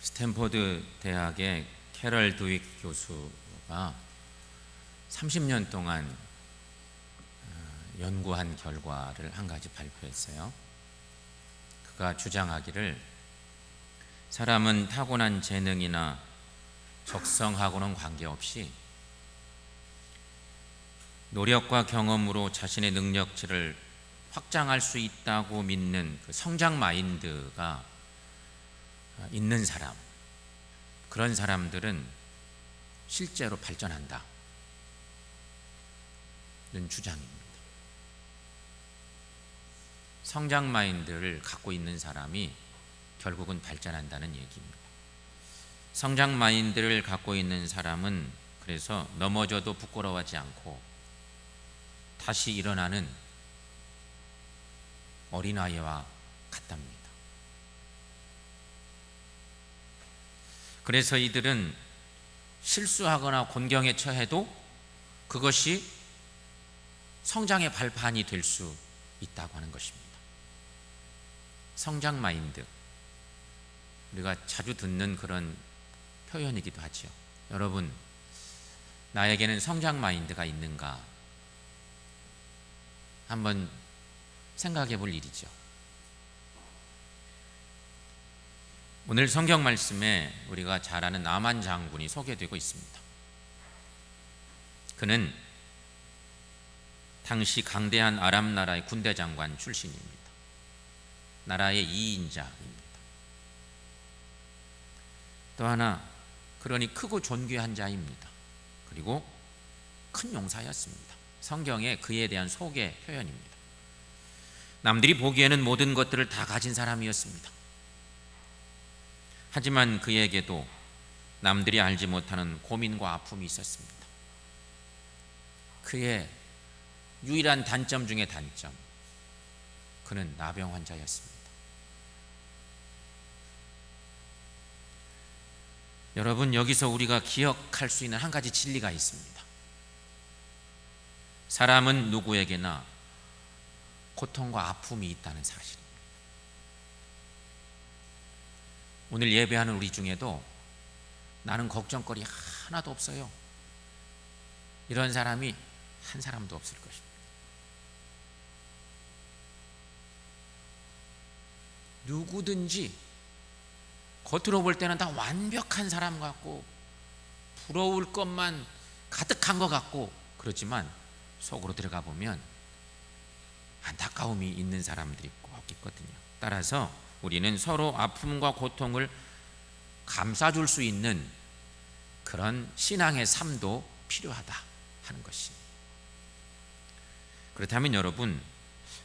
스탠포드 대학의 캐럴 드윅 교수가 30년 동안 연구한 결과를 한 가지 발표했어요. 그가 주장하기를 사람은 타고난 재능이나 적성하고는 관계없이 노력과 경험으로 자신의 능력치를 확장할 수 있다고 믿는 그 성장 마인드가 있는 사람, 그런 사람들은 실제로 발전한다는 주장입니다. 성장 마인드를 갖고 있는 사람이 결국은 발전한다는 얘기입니다. 성장 마인드를 갖고 있는 사람은 그래서 넘어져도 부끄러워하지 않고 다시 일어나는 어린아이와 같답니다. 그래서 이들은 실수하거나 곤경에 처해도 그것이 성장의 발판이 될 수 있다고 하는 것입니다. 성장 마인드, 우리가 자주 듣는 그런 표현이기도 하죠. 여러분, 나에게는 성장 마인드가 있는가 한번 생각해 볼 일이죠. 오늘 성경 말씀에 우리가 잘 아는 나만 장군이 소개되고 있습니다. 그는 당시 강대한 아람 나라의 군대 장관 출신입니다. 나라의 2인자입니다. 또 하나, 그러니 크고 존귀한 자입니다. 그리고 큰 용사였습니다. 성경에 그에 대한 소개 표현입니다. 남들이 보기에는 모든 것들을 다 가진 사람이었습니다. 하지만 그에게도 남들이 알지 못하는 고민과 아픔이 있었습니다. 그의 유일한 단점 중의 단점, 그는 나병 환자였습니다. 여러분, 여기서 우리가 기억할 수 있는 한 가지 진리가 있습니다. 사람은 누구에게나 고통과 아픔이 있다는 사실입니다. 오늘 예배하는 우리 중에도 나는 걱정거리 하나도 없어요, 이런 사람이 한 사람도 없을 것입니다. 누구든지 겉으로 볼 때는 다 완벽한 사람 같고 부러울 것만 가득한 것 같고 그렇지만 속으로 들어가 보면 안타까움이 있는 사람들이 꼭 있거든요. 따라서 우리는 서로 아픔과 고통을 감싸줄 수 있는 그런 신앙의 삶도 필요하다 하는 것입니다. 그렇다면 여러분,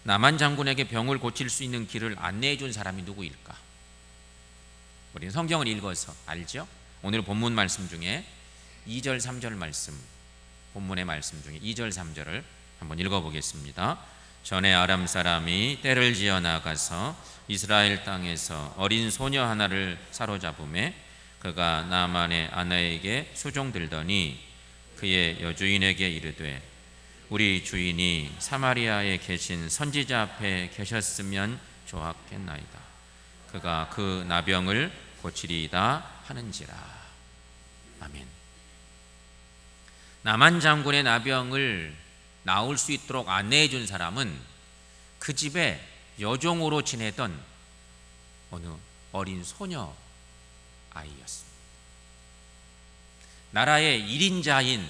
나만 장군에게 병을 고칠 수 있는 길을 안내해 준 사람이 누구일까? 우리는 성경을 읽어서 알죠? 오늘 본문 말씀 중에 2절 3절 말씀, 본문의 말씀 중에 2절 3절을 한번 읽어보겠습니다. 전에 아람 사람이 떼를 지어 나가서 이스라엘 땅에서 어린 소녀 하나를 사로잡음에 그가 나만의 아내에게 수종들더니 그의 여주인에게 이르되 우리 주인이 사마리아에 계신 선지자 앞에 계셨으면 좋았겠나이다. 그가 그 나병을 고치리이다 하는지라. 아멘. 나만 장군의 나병을 나을 수 있도록 안내해 준 사람은 그 집에 여종으로 지내던 어느 어린 소녀 아이였습니다. 나라의 1인자인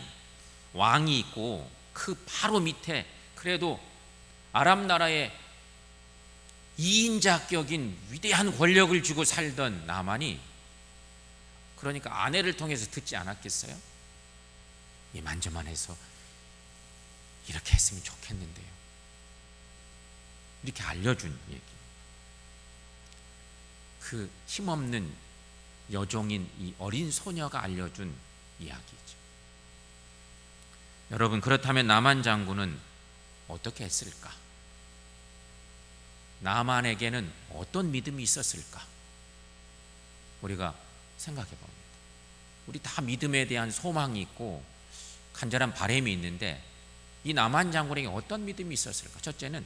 왕이 있고 그 바로 밑에 그래도 아람 나라의 2인자격인 위대한 권력을 쥐고 살던 나만이, 그러니까 아내를 통해서 듣지 않았겠어요? 이만저만 해서 이렇게 했으면 좋겠는데요, 이렇게 알려준 얘기. 그 힘없는 여종인 이 어린 소녀가 알려준 이야기죠. 여러분, 그렇다면 나만 장군은 어떻게 했을까? 나만에게는 어떤 믿음이 있었을까? 우리가 생각해 봅니다. 우리 다 믿음에 대한 소망이 있고 간절한 바람이 있는데 이 나만 장군에게 어떤 믿음이 있었을까? 첫째는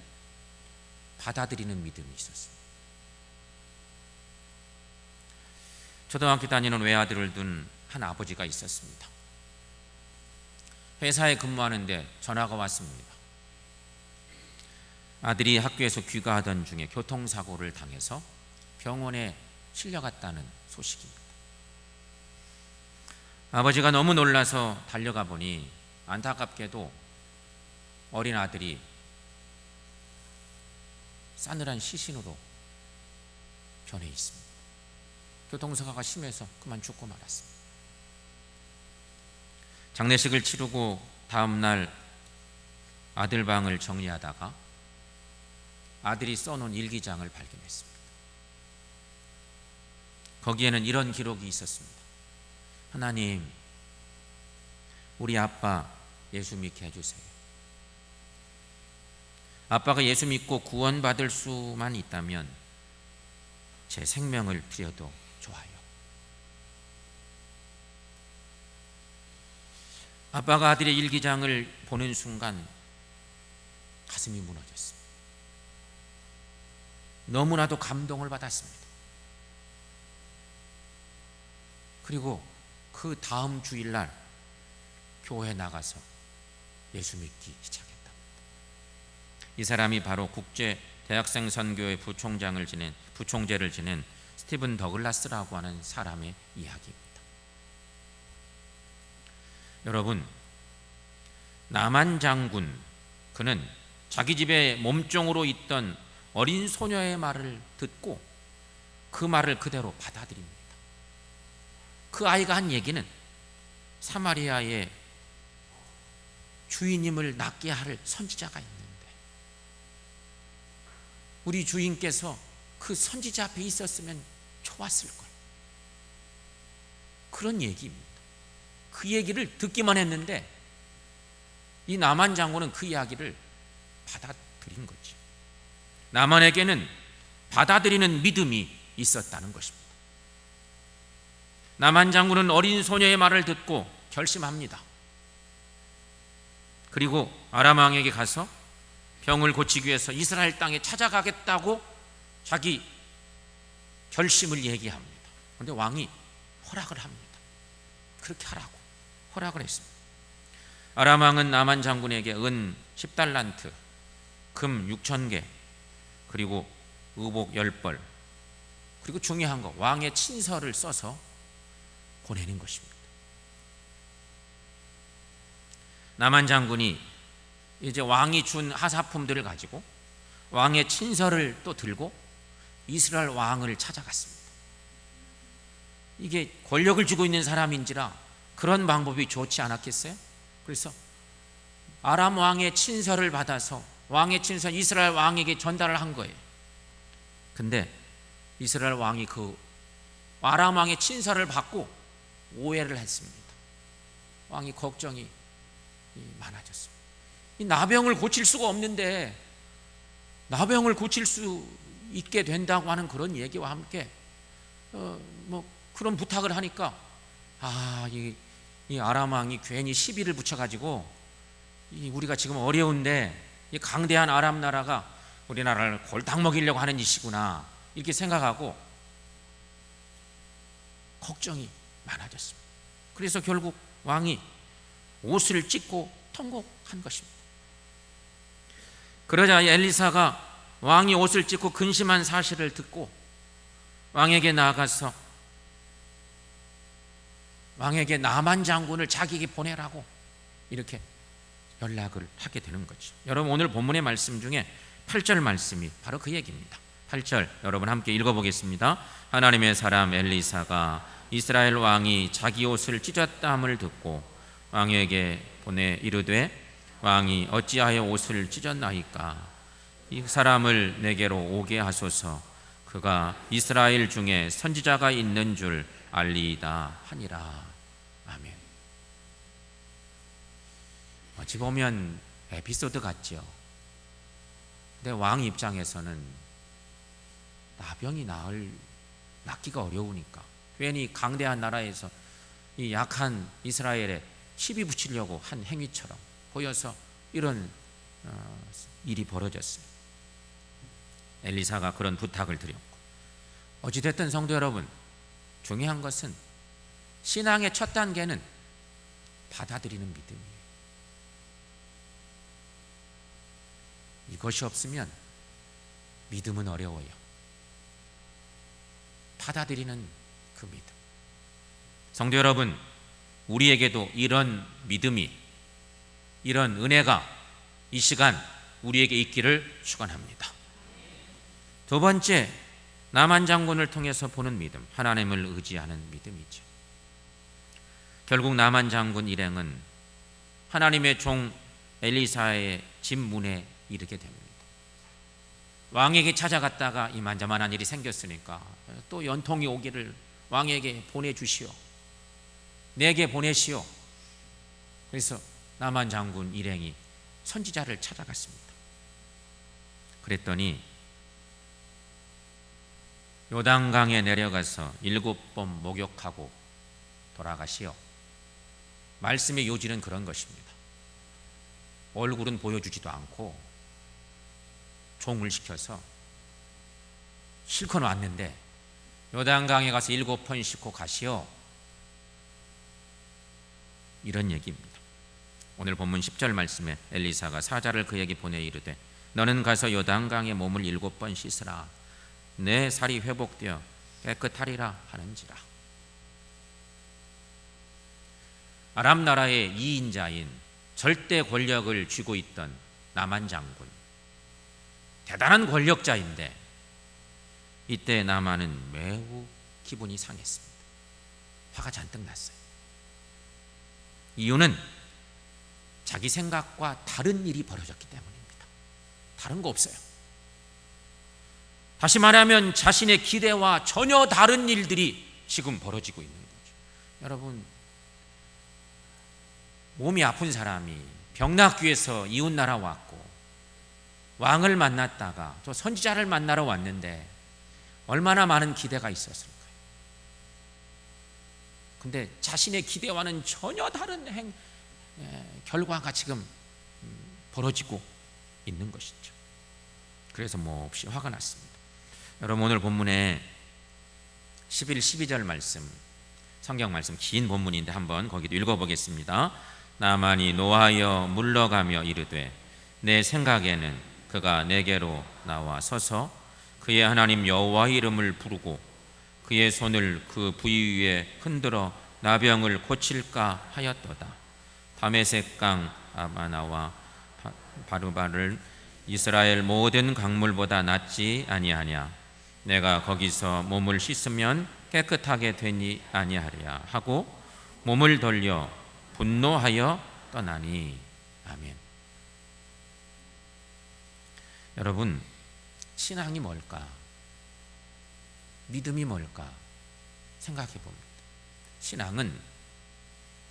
받아들이는 믿음이 있었습니다. 초등학교 다니는 외아들을 둔 한 아버지가 있었습니다. 회사에 근무하는데 전화가 왔습니다. 아들이 학교에서 귀가하던 중에 교통사고를 당해서 병원에 실려갔다는 소식입니다. 아버지가 너무 놀라서 달려가 보니 안타깝게도 어린 아들이 싸늘한 시신으로 변해 있습니다. 교통사고가 심해서 그만 죽고 말았습니다. 장례식을 치르고 다음 날 아들 방을 정리하다가 아들이 써놓은 일기장을 발견했습니다. 거기에는 이런 기록이 있었습니다. 하나님, 우리 아빠 예수 믿게 해주세요. 아빠가 예수 믿고 구원받을 수만 있다면 제 생명을 드려도 좋아요. 아빠가 아들의 일기장을 보는 순간 가슴이 무너졌습니다. 너무나도 감동을 받았습니다. 그리고 그 다음 주일날 교회에 나가서 예수 믿기 시작했답니다. 이 사람이 바로 국제 대학생 선교회 부총재를 지낸 스티븐 더글라스라고 하는 사람의 이야기입니다. 여러분, 나만 장군, 그는 자기 집에 몸종으로 있던 어린 소녀의 말을 듣고 그 말을 그대로 받아들입니다. 그 아이가 한 얘기는 사마리아에 주인님을 낫게 할 선지자가 있는데 우리 주인께서 그 선지자 앞에 있었으면 좋았을 걸. 그런 얘기입니다. 그 얘기를 듣기만 했는데 이 나만 장군은 그 이야기를 받아들인 거지. 나만에게는 받아들이는 믿음이 있었다는 것입니다. 나만 장군은 어린 소녀의 말을 듣고 결심합니다. 그리고 아람 왕에게 가서 병을 고치기 위해서 이스라엘 땅에 찾아가겠다고 자기 결심을 얘기합니다. 그런데 왕이 허락을 합니다. 그렇게 하라고 허락을 했습니다. 아람 왕은 나만 장군에게 은 10달란트, 금 6,000개, 그리고 의복 10벌, 그리고 중요한 거 왕의 친서를 써서 보내는 것입니다. 나만 장군이 이제 왕이 준 하사품들을 가지고 왕의 친서를 또 들고 이스라엘 왕을 찾아갔습니다. 이게 권력을 쥐고 있는 사람인지라 그런 방법이 좋지 않았겠어요? 그래서 아람 왕의 친서를 받아서 왕의 친서 이스라엘 왕에게 전달을 한 거예요. 근데 이스라엘 왕이 그 아람 왕의 친서를 받고 오해를 했습니다. 왕이 걱정이 많아졌습니다. 이 나병을 고칠 수가 없는데 나병을 고칠 수 있게 된다고 하는 그런 얘기와 함께 그런 부탁을 하니까 이 아람 왕이 괜히 시비를 붙여가지고 우리가 지금 어려운데 이 강대한 아람 나라가 우리나라를 골탕 먹이려고 하는 짓이구나 이렇게 생각하고 걱정이 많아졌습니다. 그래서 결국 왕이 옷을 찢고 통곡한 것입니다. 그러자 엘리사가 왕이 옷을 찢고 근심한 사실을 듣고 왕에게 나아가서 왕에게 나만 장군을 자기에게 보내라고 이렇게 연락을 하게 되는 거죠. 여러분, 오늘 본문의 말씀 중에 8절 말씀이 바로 그 얘기입니다. 8절 여러분 함께 읽어보겠습니다. 하나님의 사람 엘리사가 이스라엘 왕이 자기 옷을 찢었다함을 듣고 왕에게 보내 이르되 왕이 어찌하여 옷을 찢었나이까? 이 사람을 내게로 오게 하소서. 그가 이스라엘 중에 선지자가 있는 줄 알리이다 하니라. 아멘. 어찌 보면 에피소드 같죠. 근데 왕 입장에서는 나병이 낫기가 어려우니까 괜히 강대한 나라에서 이 약한 이스라엘에 시비 붙이려고 한 행위처럼 보여서 이런 일이 벌어졌어요. 엘리사가 그런 부탁을 드렸고, 어찌됐든 성도 여러분, 중요한 것은 신앙의 첫 단계는 받아들이는 믿음이에요. 이것이 없으면 믿음은 어려워요. 받아들이는 그 믿음. 성도 여러분, 우리에게도 이런 믿음이, 이런 은혜가 이 시간 우리에게 있기를 축원합니다. 두 번째, 나만 장군을 통해서 보는 믿음, 하나님을 의지하는 믿음이죠. 결국 나만 장군 일행은 하나님의 종 엘리사의 집 문에 이르게 됩니다. 왕에게 찾아갔다가 이만저만한 일이 생겼으니까 또 연통이 오기를 왕에게 보내주시오, 내게 보내시오. 그래서 나만 장군 일행이 선지자를 찾아갔습니다. 그랬더니 요단강에 내려가서 7번 목욕하고 돌아가시오. 말씀의 요지는 그런 것입니다. 얼굴은 보여주지도 않고 종을 시켜서 실컷 왔는데 요단강에 가서 7번 씻고 가시오, 이런 얘기입니다. 오늘 본문 10절 말씀에 엘리사가 사자를 그에게 보내 이르되 너는 가서 요단강에 몸을 7번 씻으라. 내 살이 회복되어 깨끗하리라 하는지라. 아람 나라의 2인자인 절대 권력을 쥐고 있던 나만 장군, 대단한 권력자인데 이때 나만은 매우 기분이 상했습니다. 화가 잔뜩 났어요. 이유는 자기 생각과 다른 일이 벌어졌기 때문입니다. 다른 거 없어요. 다시 말하면 자신의 기대와 전혀 다른 일들이 지금 벌어지고 있는 거죠. 여러분, 몸이 아픈 사람이 병낫기위해서 이웃나라 왔고 왕을 만났다가 또 선지자를 만나러 왔는데 얼마나 많은 기대가 있었을까요? 근데 자신의 기대와는 전혀 다른 결과가 지금 벌어지고 있는 것이죠. 그래서 몹시 화가 났습니다. 여러분, 오늘 본문에 11, 12절 말씀, 성경 말씀 긴 본문인데 한번 거기도 읽어보겠습니다. 나만이 노하여 물러가며 이르되 내 생각에는 그가 내게로 나와 서서 그의 하나님 여호와의 이름을 부르고 그의 손을 그 부위 위에 흔들어 나병을 고칠까 하였도다. 다메섹강 아바나와 바르바를 이스라엘 모든 강물보다 낫지 아니하냐. 내가 거기서 몸을 씻으면 깨끗하게 되니 아니하랴 하고 몸을 돌려 분노하여 떠나니. 아멘. 여러분, 신앙이 뭘까? 믿음이 뭘까? 생각해 봅니다. 신앙은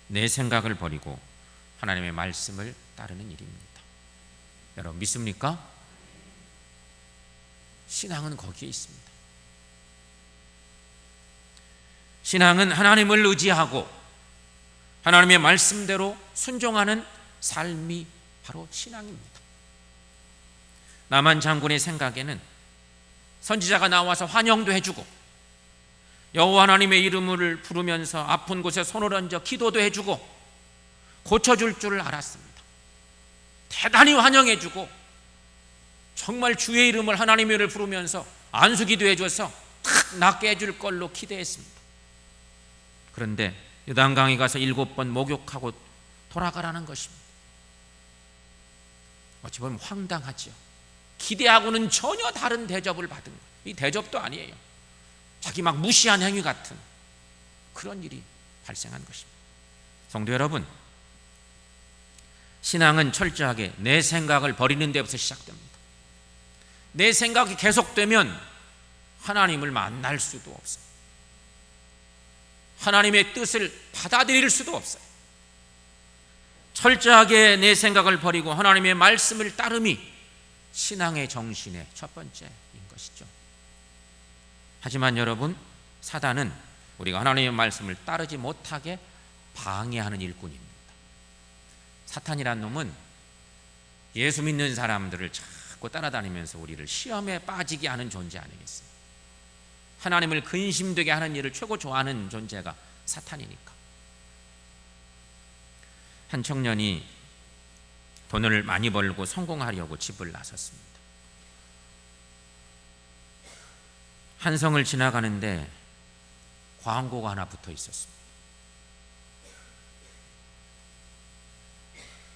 내 생각을 버리고 하나님의 말씀을 따르는 일입니다. 여러분, 믿습니까? 신앙은 거기에 있습니다. 신앙은 하나님을 의지하고 하나님의 말씀대로 순종하는 삶이 바로 신앙입니다. 나만 장군의 생각에는 선지자가 나와서 환영도 해주고 여호와 하나님의 이름을 부르면서 아픈 곳에 손을 얹어 기도도 해주고 고쳐줄 줄을 알았습니다. 대단히 환영해주고 정말 주의 이름을, 하나님의 이름을 부르면서 안수기도 해줘서 탁 낫게 해줄 걸로 기대했습니다. 그런데 요단강에 가서 7번 목욕하고 돌아가라는 것입니다. 어찌 보면 황당하죠. 기대하고는 전혀 다른 대접을 받은 거예요. 이 대접도 아니에요. 자기 막 무시한 행위 같은 그런 일이 발생한 것입니다. 성도 여러분, 신앙은 철저하게 내 생각을 버리는 데부터 시작됩니다. 내 생각이 계속되면 하나님을 만날 수도 없어요. 하나님의 뜻을 받아들일 수도 없어요. 철저하게 내 생각을 버리고 하나님의 말씀을 따름이 신앙의 정신의 첫 번째인 것이죠. 하지만 여러분, 사단은 우리가 하나님의 말씀을 따르지 못하게 방해하는 일꾼입니다. 사탄이란 놈은 예수 믿는 사람들을 자꾸 따라다니면서 우리를 시험에 빠지게 하는 존재 아니겠어요? 하나님을 근심되게 하는 일을 최고 좋아하는 존재가 사탄이니까. 한 청년이 돈을 많이 벌고 성공하려고 집을 나섰습니다. 한 성을 지나가는데 광고가 하나 붙어 있었습니다.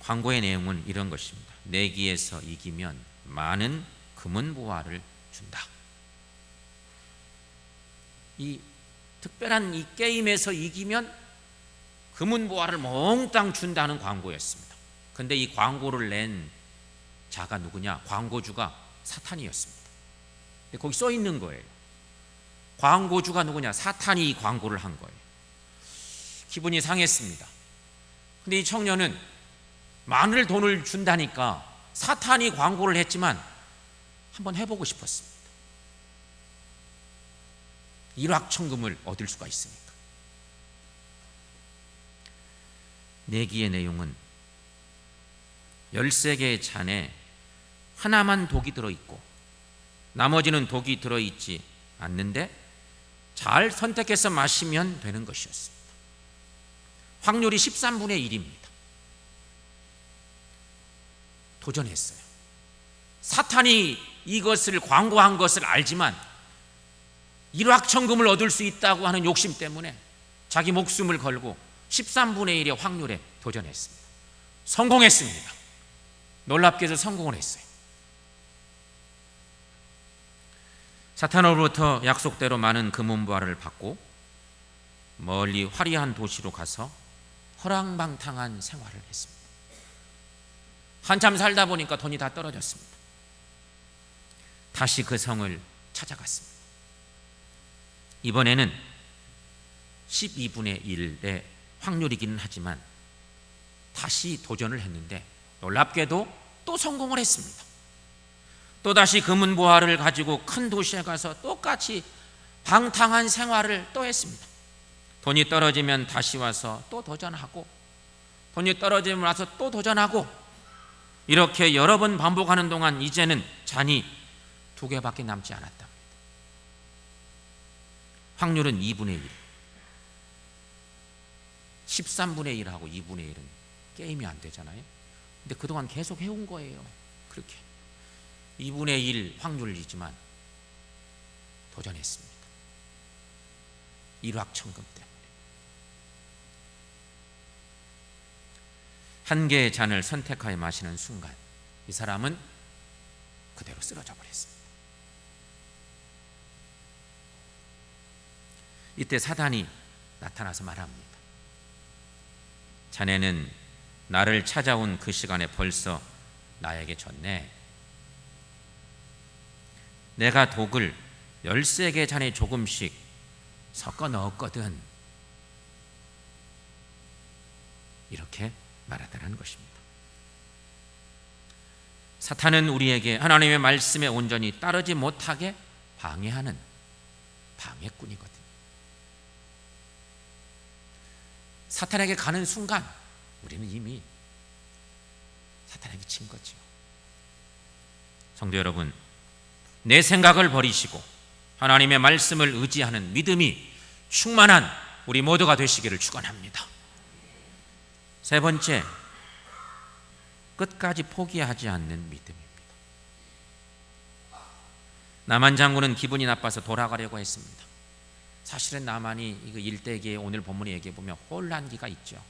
광고의 내용은 이런 것입니다. 내기에서 이기면 많은 금은보화를 준다. 이 특별한 이 게임에서 이기면 금은보화를 몽땅 준다는 광고였습니다. 그런데 이 광고를 낸 자가 누구냐? 광고주가 사탄이었습니다. 근데 거기 써 있는 거예요. 광고주가 누구냐? 사탄이 이 광고를 한 거예요. 기분이 상했습니다. 근데 이 청년은 많은 돈을 준다니까 사탄이 광고를 했지만 한번 해보고 싶었습니다. 일확천금을 얻을 수가 있으니까. 내기의 내용은 13개의 잔에 하나만 독이 들어있고 나머지는 독이 들어있지 않는데 잘 선택해서 마시면 되는 것이었습니다. 확률이 13분의 1입니다. 도전했어요. 사탄이 이것을 광고한 것을 알지만 일확천금을 얻을 수 있다고 하는 욕심 때문에 자기 목숨을 걸고 13분의 1의 확률에 도전했습니다. 성공했습니다. 놀랍게도 성공을 했어요. 사탄으로부터 약속대로 많은 금은보화를 받고 멀리 화려한 도시로 가서 허랑방탕한 생활을 했습니다. 한참 살다 보니까 돈이 다 떨어졌습니다. 다시 그 성을 찾아갔습니다. 이번에는 12분의 1의 확률이기는 하지만 다시 도전을 했는데 놀랍게도 또 성공을 했습니다. 또다시 금은보화를 가지고 큰 도시에 가서 똑같이 방탕한 생활을 또 했습니다. 돈이 떨어지면 다시 와서 또 도전하고, 돈이 떨어지면 와서 또 도전하고, 이렇게 여러 번 반복하는 동안 이제는 잔이 2개밖에 남지 않았답니다. 확률은 2분의 1. 13분의 1하고 2분의 1은 게임이 안 되잖아요. 근데 그동안 계속 해온 거예요. 그렇게 2분의 1 확률이지만 도전했습니다. 일확천금 때문에. 한 개의 잔을 선택하여 마시는 순간 이 사람은 그대로 쓰러져 버렸습니다. 이때 사단이 나타나서 말합니다. 자네는 나를 찾아온 그 시간에 벌써 나에게 졌네. 내가 독을 13개 잔에 조금씩 섞어 넣었거든. 이렇게 말하더라는 것입니다. 사탄은 우리에게 하나님의 말씀에 온전히 따르지 못하게 방해하는 방해꾼이거든요. 사탄에게 가는 순간 우리는 이미 사탄에게 진 거죠. 성도 여러분, 내 생각을 버리시고 하나님의 말씀을 의지하는 믿음이 충만한 우리 모두가 되시기를 축원합니다. 세 번째, 끝까지 포기하지 않는 믿음입니다. 나만 장군은 기분이 나빠서 돌아가려고 했습니다. 사실은 나만이 이거 일대기에 오늘 본문에 얘기해 보면 혼란기가 있죠.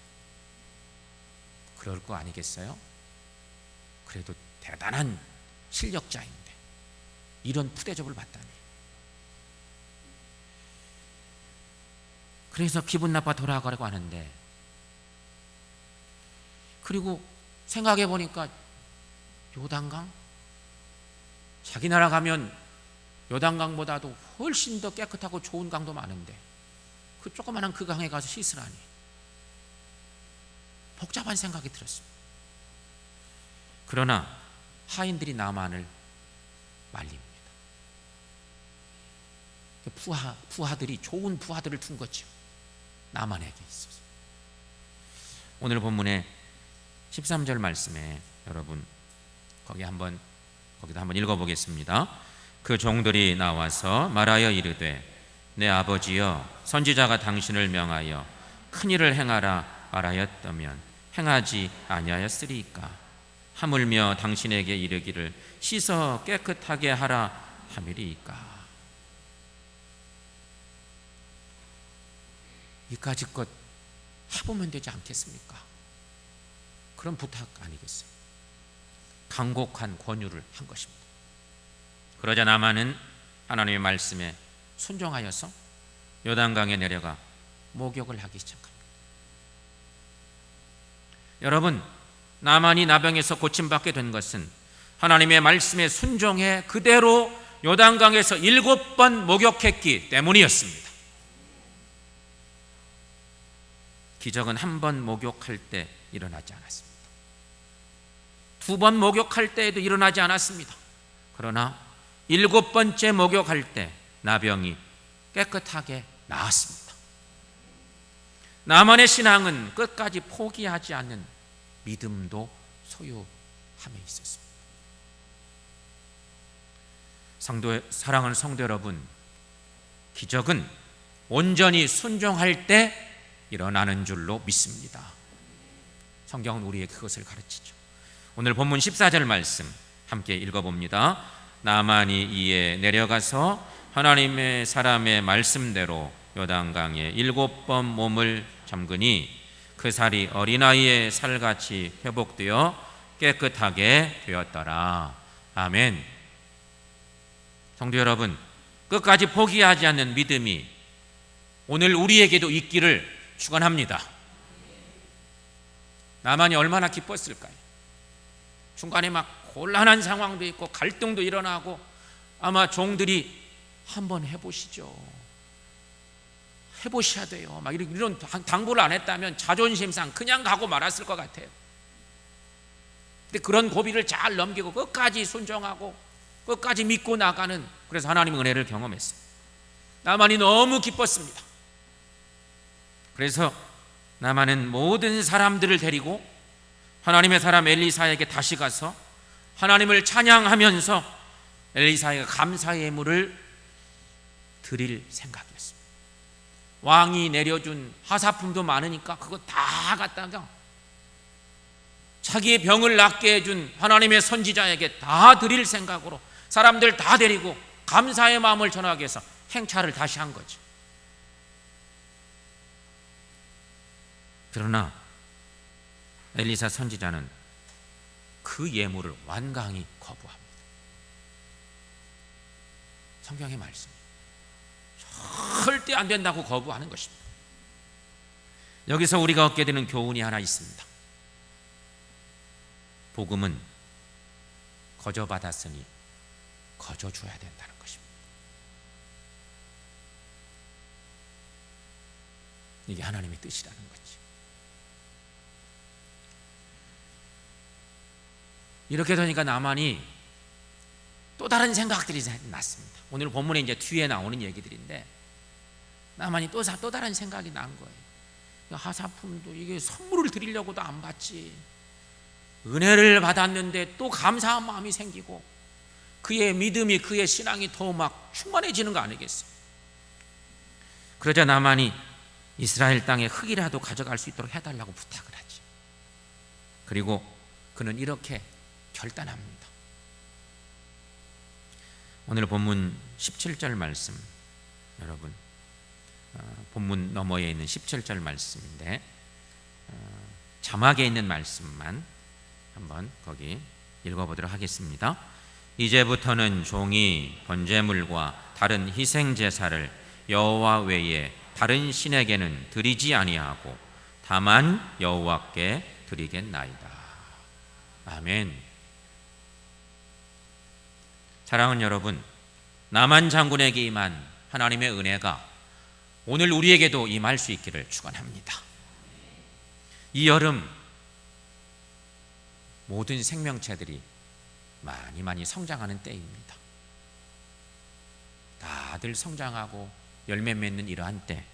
그럴 거 아니겠어요? 그래도 대단한 실력자인데 이런 푸대접을 받다니. 그래서 기분 나빠 돌아가려고 하는데, 그리고 생각해 보니까 요단강, 자기 나라 가면 요단강보다도 훨씬 더 깨끗하고 좋은 강도 많은데 그 조그마한 그 강에 가서 씻으라니. 복잡한 생각이 들었습니다. 그러나 하인들이 나만을 말립니다. 부하들이 좋은 부하들을 둔 거죠. 나만에게 있어서. 오늘 본문의 13절 말씀에 여러분 거기도 한번 읽어보겠습니다. 그 종들이 나와서 말하여 이르되 내 아버지여, 선지자가 당신을 명하여 큰 일을 행하라 말하였다면 행하지 아니하였으리이까? 하물며 당신에게 이르기를 씻어 깨끗하게 하라 함이리이까? 이까짓 것 해보면 되지 않겠습니까? 그런 부탁 아니겠어요? 간곡한 권유를 한 것입니다. 그러자 나만은 하나님의 말씀에 순종하여서 요단강에 내려가 목욕을 하기 시작합니다. 여러분, 나만이 나병에서 고침받게 된 것은 하나님의 말씀에 순종해 그대로 요단강에서 7번 목욕했기 때문이었습니다. 기적은 한 번 목욕할 때 일어나지 않았습니다. 2번 목욕할 때에도 일어나지 않았습니다. 그러나 7번째 목욕할 때 나병이 깨끗하게 나았습니다. 나만의 신앙은 끝까지 포기하지 않는 믿음도 소유함에 있었습니다. 사랑하는 성도 여러분, 기적은 온전히 순종할 때 일어나는 줄로 믿습니다. 성경은 우리에게 그것을 가르치죠. 오늘 본문 14절 말씀 함께 읽어봅니다. 나만이 이에 내려가서 하나님의 사람의 말씀대로 요단강에 7번 몸을 잠그니 그 살이 어린아이의 살같이 회복되어 깨끗하게 되었더라. 아멘. 성도 여러분, 끝까지 포기하지 않는 믿음이 오늘 우리에게도 있기를 축원합니다. 나만이 얼마나 기뻤을까요? 중간에 막 곤란한 상황도 있고 갈등도 일어나고 아마 종들이 한번 해보시죠, 해보셔야 돼요, 막 이런 당부를 안 했다면 자존심상 그냥 가고 말았을 것 같아요. 근데 그런 고비를 잘 넘기고 끝까지 순종하고 끝까지 믿고 나가는, 그래서 하나님의 은혜를 경험했어요. 나만이 너무 기뻤습니다. 그래서 나만은 모든 사람들을 데리고 하나님의 사람 엘리사에게 다시 가서 하나님을 찬양하면서 엘리사에게 감사의 예물을 드릴 생각이었습니다. 왕이 내려준 하사품도 많으니까 그거 다 갖다가 자기의 병을 낫게 해준 하나님의 선지자에게 다 드릴 생각으로 사람들 다 데리고 감사의 마음을 전하기 위해서 행차를 다시 한 거죠. 그러나 엘리사 선지자는 그 예물을 완강히 거부합니다. 성경의 말씀, 절대 안 된다고 거부하는 것입니다. 여기서 우리가 얻게 되는 교훈이 하나 있습니다. 복음은 거저받았으니 거저줘야 된다는 것입니다. 이게 하나님의 뜻이라는 거지. 이렇게 되니까 나만이 또 다른 생각들이 났습니다. 오늘 본문에 이제 뒤에 나오는 얘기들인데 나만이 또 다른 생각이 난 거예요. 하사품도 이게 선물을 드리려고도 안 받지, 은혜를 받았는데 또 감사한 마음이 생기고 그의 믿음이, 그의 신앙이 더 막 충만해지는 거 아니겠어요? 그러자 나만이 이스라엘 땅에 흙이라도 가져갈 수 있도록 해달라고 부탁을 하지. 그리고 그는 이렇게 결단합니다. 오늘 본문 17절 말씀, 여러분 본문 너머에 있는 17절 말씀인데 자막에 있는 말씀만 한번 거기 읽어보도록 하겠습니다. 이제부터는 종이 번제물과 다른 희생제사를 여호와 외에 다른 신에게는 드리지 아니하고 다만 여호와께 드리겠나이다. 아멘. 사랑하는 여러분, 나만 장군에게 임한 하나님의 은혜가 오늘 우리에게도 임할 수 있기를 축원합니다. 이 여름 모든 생명체들이 많이 성장하는 때입니다. 다들 성장하고 열매 맺는 이러한 때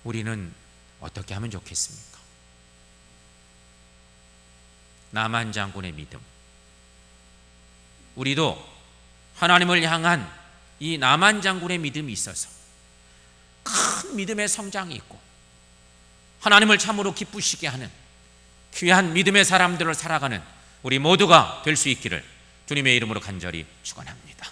우리는 어떻게 하면 좋겠습니까? 나만 장군의 믿음, 우리도 하나님을 향한 이 나만 장군의 믿음이 있어서 큰 믿음의 성장이 있고 하나님을 참으로 기쁘시게 하는 귀한 믿음의 사람들을 살아가는 우리 모두가 될 수 있기를 주님의 이름으로 간절히 축원합니다.